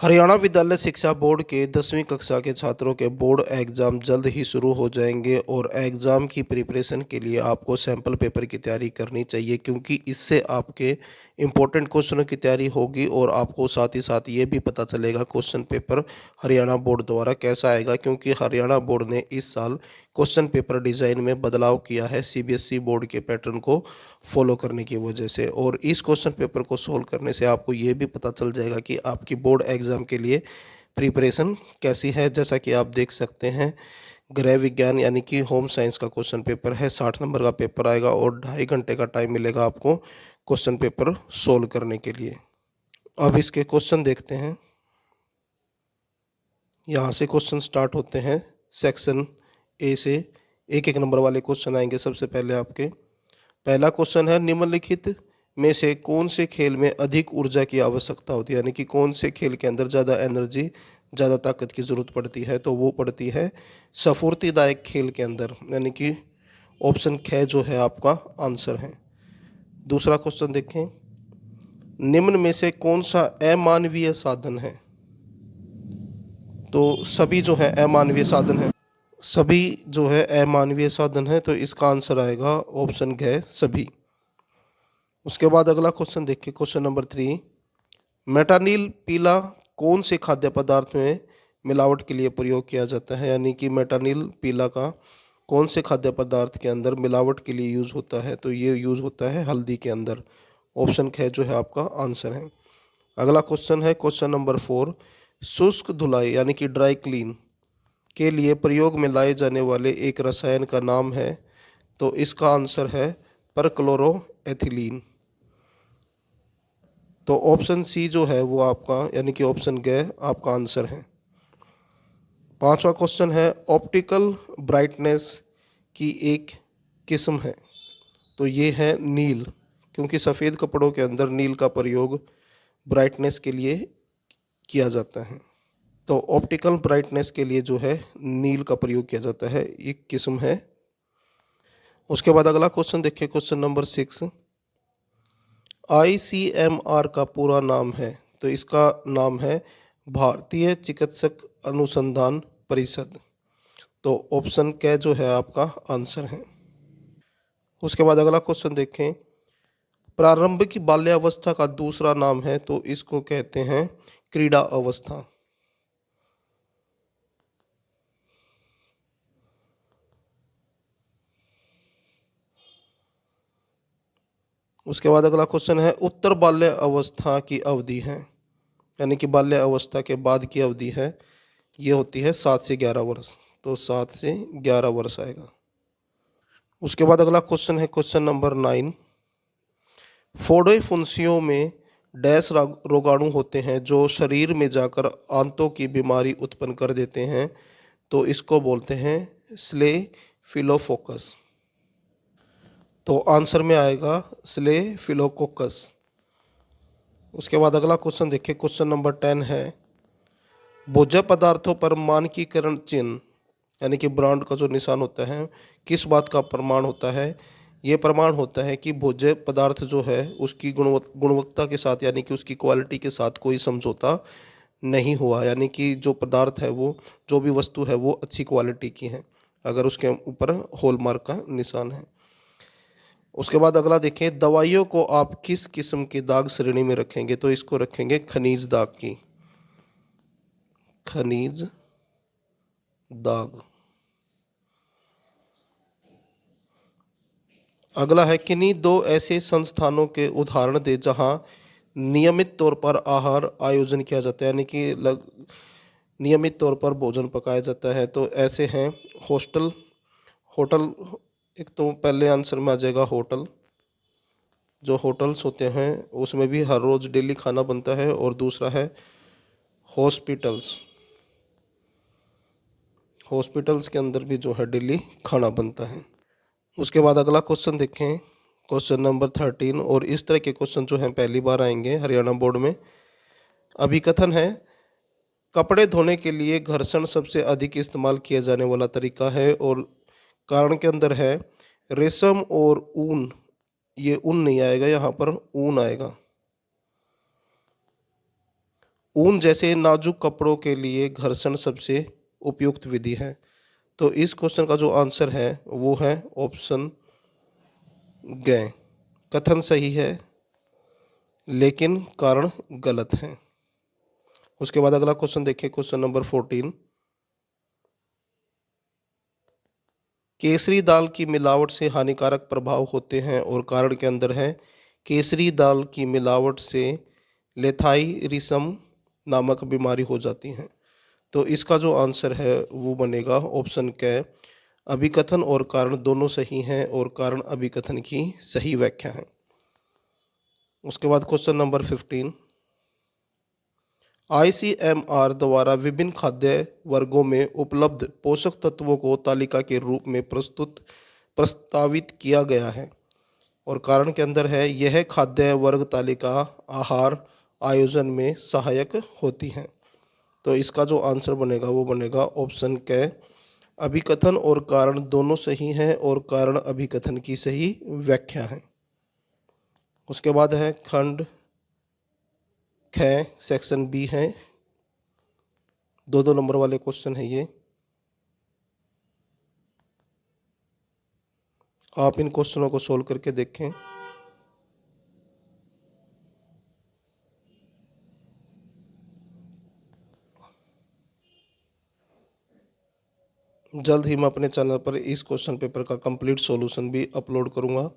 हरियाणा विद्यालय शिक्षा बोर्ड के 10वीं कक्षा के छात्रों के बोर्ड एग्ज़ाम जल्द ही शुरू हो जाएंगे और एग्ज़ाम की प्रिपरेशन के लिए आपको सैम्पल पेपर की तैयारी करनी चाहिए, क्योंकि इससे आपके इम्पोर्टेंट क्वेश्चनों की तैयारी होगी और आपको साथ ही साथ ये भी पता चलेगा क्वेश्चन पेपर हरियाणा बोर्ड द्वारा कैसा आएगा, क्योंकि हरियाणा बोर्ड ने इस साल क्वेश्चन पेपर डिज़ाइन में बदलाव किया है सीबीएसई बोर्ड के पैटर्न को फॉलो करने की वजह से। और इस क्वेश्चन पेपर को सोल्व करने से आपको ये भी पता चल जाएगा कि आपकी बोर्ड एग्ज़ाम के लिए प्रिपरेशन कैसी है। जैसा कि आप देख सकते हैं, गृह विज्ञान यानी कि होम साइंस का क्वेश्चन पेपर है, 60 नंबर का पेपर आएगा और 2.5 घंटे का टाइम मिलेगा आपको क्वेश्चन पेपर सोल्व करने के लिए। अब इसके क्वेश्चन देखते हैं। यहाँ से क्वेश्चन स्टार्ट होते हैं। सेक्शन ए से एक एक नंबर वाले क्वेश्चन आएंगे। सबसे पहले आपके पहला क्वेश्चन है, निम्नलिखित में से कौन से खेल में अधिक ऊर्जा की आवश्यकता होती है, यानी कि कौन से खेल के अंदर ज़्यादा एनर्जी, ज़्यादा ताकत की ज़रूरत पड़ती है। तो वो पड़ती है स्फूर्तिदायक खेल के अंदर, यानी कि ऑप्शन ख जो है आपका आंसर है। दूसरा क्वेश्चन देखें, निम्न में से कौन सा अमानवीय साधन है। तो सभी जो है अमानवीय साधन है, सभी जो है अमानवीय साधन है, तो इसका आंसर आएगा ऑप्शन घ सभी। उसके बाद अगला क्वेश्चन देखिए, क्वेश्चन नंबर 3, मेटानिल पीला कौन से खाद्य पदार्थ में मिलावट के लिए प्रयोग किया जाता है, यानी कि मेटानिल पीला का कौन से खाद्य पदार्थ के अंदर मिलावट के लिए यूज़ होता है। तो ये यूज़ होता है हल्दी के अंदर। ऑप्शन ख जो है आपका आंसर है। अगला क्वेश्चन है क्वेश्चन नंबर 4, शुष्क धुलाई यानी कि ड्राई क्लीन के लिए प्रयोग में लाए जाने वाले एक रसायन का नाम है। तो इसका आंसर है परक्लोरोएथिलीन। तो ऑप्शन सी जो है वो आपका, यानी कि ऑप्शन ग आपका आंसर है। पांचवा क्वेश्चन है, ऑप्टिकल ब्राइटनेस की एक किस्म है। तो ये है नील, क्योंकि सफ़ेद कपड़ों के अंदर नील का प्रयोग ब्राइटनेस के लिए किया जाता है। तो ऑप्टिकल ब्राइटनेस के लिए जो है नील का प्रयोग किया जाता है, एक किस्म है। उसके बाद अगला क्वेश्चन देखिए, क्वेश्चन नंबर 6, ICMR का पूरा नाम है। तो इसका नाम है भारतीय चिकित्सक अनुसंधान परिषद। तो ऑप्शन क जो है आपका आंसर है। उसके बाद अगला क्वेश्चन देखें, प्रारंभिक बाल्यावस्था का दूसरा नाम है। तो इसको कहते हैं क्रीड़ा अवस्था। उसके बाद अगला क्वेश्चन है, उत्तर बाल्य अवस्था की अवधि है, यानी कि बाल्य अवस्था के बाद की अवधि है, ये होती है 7 से 11 वर्ष। तो 7 से 11 वर्ष आएगा। उसके बाद अगला क्वेश्चन है क्वेश्चन नंबर 9, फोड़े फुंसियों में डैश रोगाणु होते हैं जो शरीर में जाकर आंतों की बीमारी उत्पन्न कर देते हैं। तो इसको बोलते हैं स्लेफिलोफोकस। तो आंसर में आएगा स्लेफिलोकोकस। उसके बाद अगला क्वेश्चन देखिए, क्वेश्चन नंबर 10 है, भोज्य पदार्थों पर मानकीकरण चिन्ह यानी कि ब्रांड का जो निशान होता है, किस बात का प्रमाण होता है। ये प्रमाण होता है कि भोज्य पदार्थ जो है उसकी गुणवत्ता के साथ, यानी कि उसकी क्वालिटी के साथ कोई समझौता नहीं हुआ, यानी कि जो पदार्थ है वो, जो भी वस्तु है वो अच्छी क्वालिटी की है, अगर उसके ऊपर हॉलमार्क का निशान है। उसके बाद अगला देखें, दवाइयों को आप किस किस्म की दाग श्रेणी में रखेंगे। तो इसको रखेंगे खनिज दाग की, खनिज दाग। अगला है, किन्हीं दो ऐसे संस्थानों के उदाहरण दे जहां नियमित तौर पर आहार आयोजन किया जाता है, यानी कि नियमित तौर पर भोजन पकाया जाता है। तो ऐसे हैं हॉस्टल, होटल। एक तो पहले आंसर में आ जाएगा होटल, जो होटल्स होते हैं उसमें भी हर रोज़ डेली खाना बनता है। और दूसरा है हॉस्पिटल्स, हॉस्पिटल्स के अंदर भी जो है डेली खाना बनता है। उसके बाद अगला क्वेश्चन देखें, क्वेश्चन नंबर 13। और इस तरह के क्वेश्चन जो हैं पहली बार आएंगे हरियाणा बोर्ड में। अभिकथन है, कपड़े धोने के लिए घर्षण सबसे अधिक इस्तेमाल किया जाने वाला तरीका है। और कारण के अंदर है रेशम और ऊन। ये ऊन नहीं आएगा, यहाँ पर ऊन आएगा। ऊन जैसे नाजुक कपड़ों के लिए घर्षण सबसे उपयुक्त विधि है। तो इस क्वेश्चन का जो आंसर है वो है ऑप्शन ग। कथन सही है लेकिन कारण गलत है। उसके बाद अगला क्वेश्चन देखिए, क्वेश्चन नंबर 14। केसरी दाल की मिलावट से हानिकारक प्रभाव होते हैं और कारण के अंदर है केसरी दाल की मिलावट से लेथाइरिसम नामक बीमारी हो जाती है। तो इसका जो आंसर है वो बनेगा ऑप्शन क। अभिकथन और कारण दोनों सही हैं और कारण अभिकथन की सही व्याख्या है। उसके बाद क्वेश्चन नंबर 15। आईसीएमआर द्वारा विभिन्न खाद्य वर्गों में उपलब्ध पोषक तत्वों को तालिका के रूप में प्रस्तावित किया गया है और कारण के अंदर है यह खाद्य वर्ग तालिका आहार आयोजन में सहायक होती हैं। तो इसका जो आंसर बनेगा वो बनेगा ऑप्शन क। अभिकथन और कारण दोनों सही हैं और कारण अभिकथन की सही व्याख्या है। उसके बाद है खंड ख, सेक्शन बी है। दो नंबर वाले क्वेश्चन है ये। आप इन क्वेश्चनों को सोल्व करके देखें। जल्द ही मैं अपने चैनल पर इस क्वेश्चन पेपर का कंप्लीट सॉल्यूशन भी अपलोड करूंगा।